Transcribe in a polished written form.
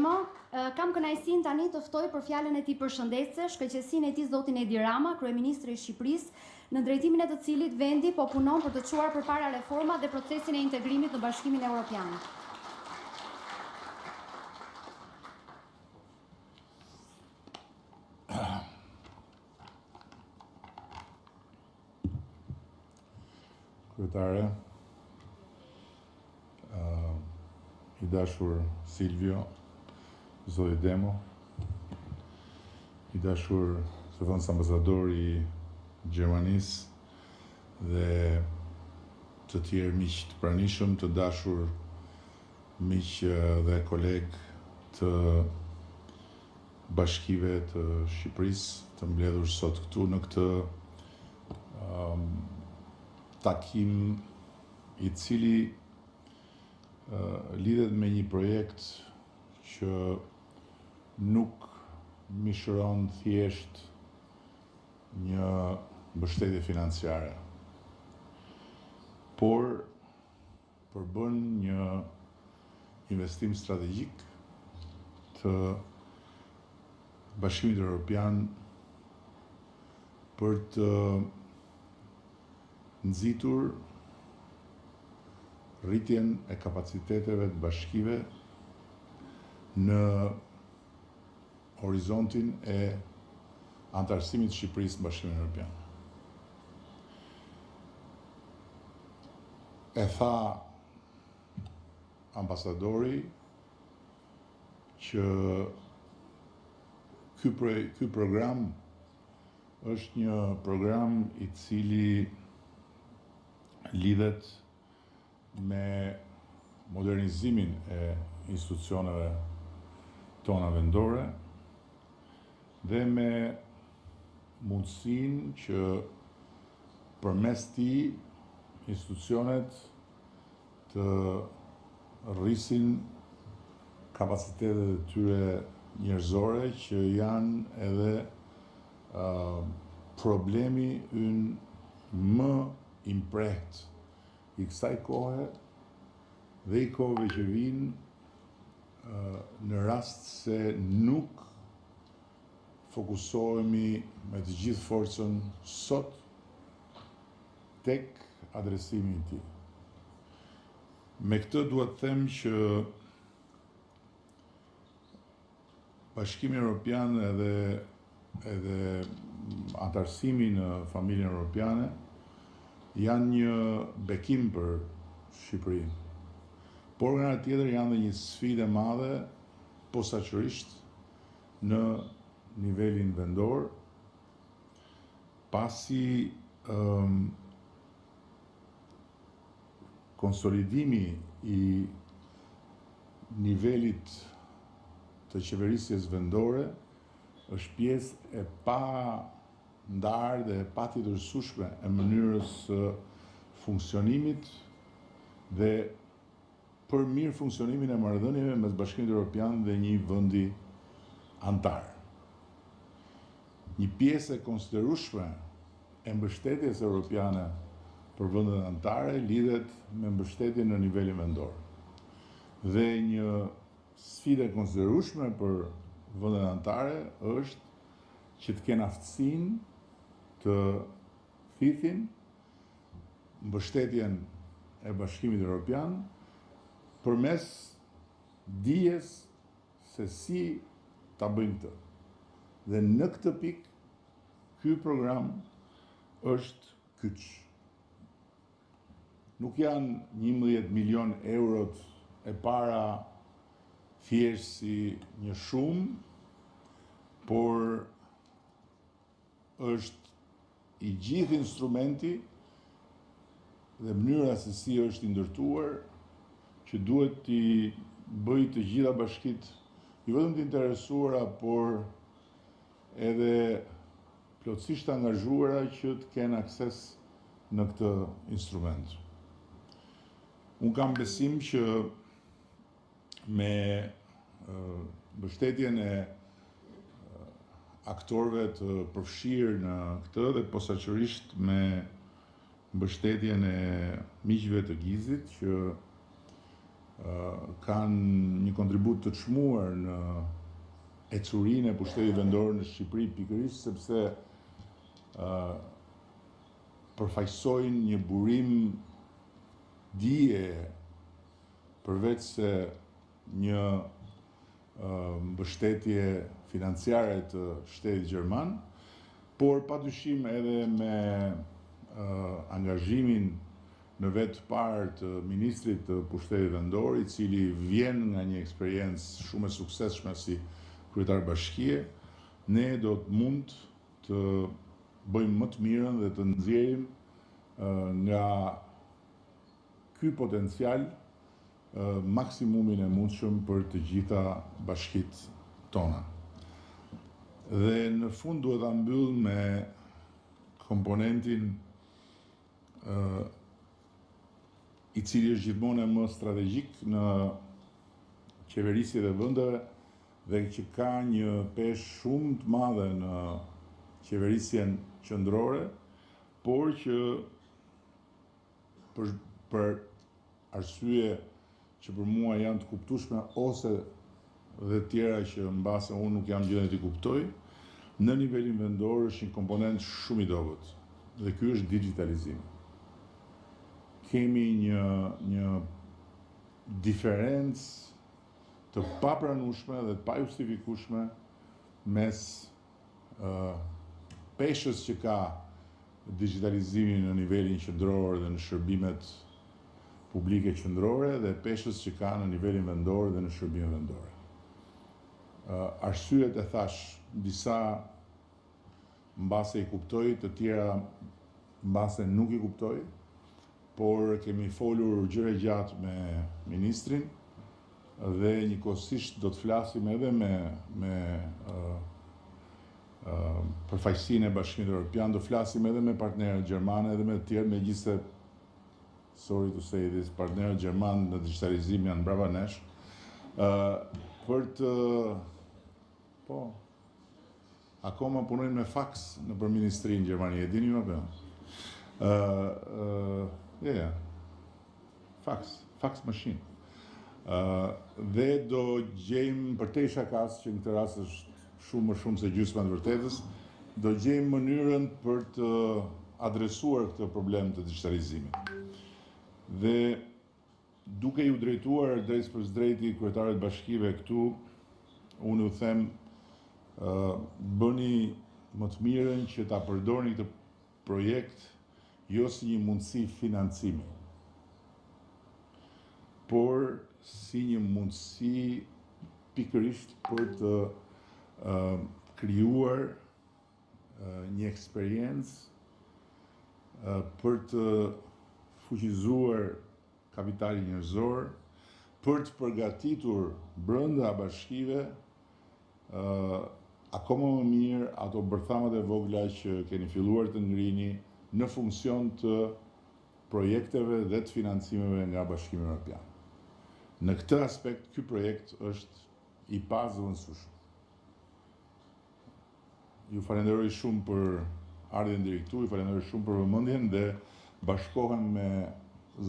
më, kam kënaqësinë tani të ftoj për fjalën e tij përshëndetëse shkëlqësinë e tij zotin Edi Rama, kryeministri i Shqipërisë, në drejtimin e të cilit vendi po punon për të çuar përpara reforma dhe procesin e integrimit në Bashkimin Evropian. Kryetare, i dashur Silvio, zoti Demo, i dashur zëvendës ambasador i Gjermanisë dhe të tjerë miq të pranishëm, të dashur miq dhe kolegë të bashkive të Shqipërisë, të mbledhur sot këtu në këtë takim i cili lidhet me një projekt që nuk mishëron thjesht një mbështetje financiare, por përbën një investim strategjik të Bashkimit Evropian për të nxitur rritjen e kapaciteteve të bashkive në horizontin e antarësimit të Shqipërisë në Bashkimin Evropian. E tha ambasadori që ky program është një program i cili lidhet me modernizimin e institucioneve tona vendore dhe me mundësinë që përmes tij institucionet të rrisin kapacitetet e tyre njerëzore që janë edhe problemi ynë më impreht i kësaj kohe dhe i kohëve që vinë në rast se nuk fokusohemi me të gjithë forcën sot tek adresimi i tij. Me këtë duhet të them që Bashkimi Evropian edhe antarësimi në familjen evropiane janë një bekim për Shqipërinë. Por nga ana tjetër janë dhe një sfidë e madhe posaçërisht në nivelin vendor, pasi konsolidimi i nivelit të qeverisjes vendore është pjesë e pa ndarë dhe patjetërsueshme e mënyrës së funksionimit dhe për mirë funksionimin e marrëdhënieve mes Bashkimit Evropian dhe një vendi antar. Një pjesë e konsiderueshme e mbështetjes evropiane për vendet anëtare lidhet me mbështetjen në nivelin vendor. Dhe një sfidë e konsiderueshme për vendet anëtare është që të kenë aftësinë të thithin mbështetjen e Bashkimit Evropian përmes dijes se si ta bëjnë këtë. Dhe në këtë pikë, ky program është kyç. Nuk janë 11 milion eurot e para thjesht si një shumë, por është i gjithë instrumenti dhe mënyra se si është i ndërtuar që duhet t'i bëj të gjitha bashkitë, jo vetëm të interesuara, por edhe plotësisht angazhuara që të kenë akses në këtë instrument. Unë kam besim që me mbështetjen e aktorëve të përfshirë në këtë dhe posaçërisht me mbështetjen e miqve të Gizit që kanë një kontribut të çmuar në ecurinë e pushtetit vendor në Shqipëri, pikërisht sepse përfaqësojnë një burim dije përveç se një mbështetje financiare të shtetit gjerman, por padyshim edhe me angazhimin në vetë parë të ministrit të pushtetit vendor, i cili vjen nga një eksperiencë shumë e suksesshme si kryetar bashkie, ne do të mund të bëjmë më të mirën dhe të nxjerrim nga ky potencial maksimumin e mundshëm për të gjitha bashkitë tona. Dhe në fund duhet ta mbyll me komponentin i cili është gjithmonë më strategjik në qeverisjet e vendeve dhe që ka një peshë shumë të madhe në qeverisjen qendrore, por që për arsye që për mua janë të kuptueshme ose dhe tjera që mbase unë nuk jam gjendje t'i kuptoj, në nivelin vendor është një komponent shumë i dobët. Dhe ky është digitalizimi. Kemi një diferencë të papranueshme dhe të pajustifikueshme mes peshës që ka digitalizimi në nivelin qendror dhe në shërbimet publike qendrore dhe peshës që ka në nivelin vendor dhe në shërbimet vendore. Arsyet e thash, disa mbase i kuptoj, të tjera mbase nuk i kuptoj, por kemi folur gjëre gjatë me ministrin dhe njëkohësisht do të flasim edhe me përfaqësinë e Bashkimit Evropian, do flasim edhe me partnerët gjermanë edhe me të tjerë, megjithëse sorry to say this, partnerët gjermanë në digitalizim janë brava nesh, për të akoma punojnë me faks nëpër ministrinë në Gjermani, e dini apo? Fax machine. Dhe do gjejmë për te shakas, që në këtë rast është shumë më shumë se gjysma e vërtetës, do gjejmë mënyrën për të adresuar këtë problem të digitalizimit. Dhe duke ju drejtuar drejt për drejti kryetarët bashkive këtu, unë u them bëni më të mirën që ta përdorni këtë projekt jo si një mundësi financimi, por si një mundësi pikërisht për të krijuar një eksperiencë, për të fuqizuar kapitalin njerëzor, për të përgatitur brenda bashkive akoma më mirë ato bërthamat e vogla që keni filluar të ngrini në funksion të projekteve dhe të financimeve nga Bashkimi Evropian. Në këtë aspekt, ky projekt është i pazëvendësueshëm. Ju falenderoj shumë për ardhjen deri këtu, ju falenderoj shumë për vëmendjen dhe bashkohem me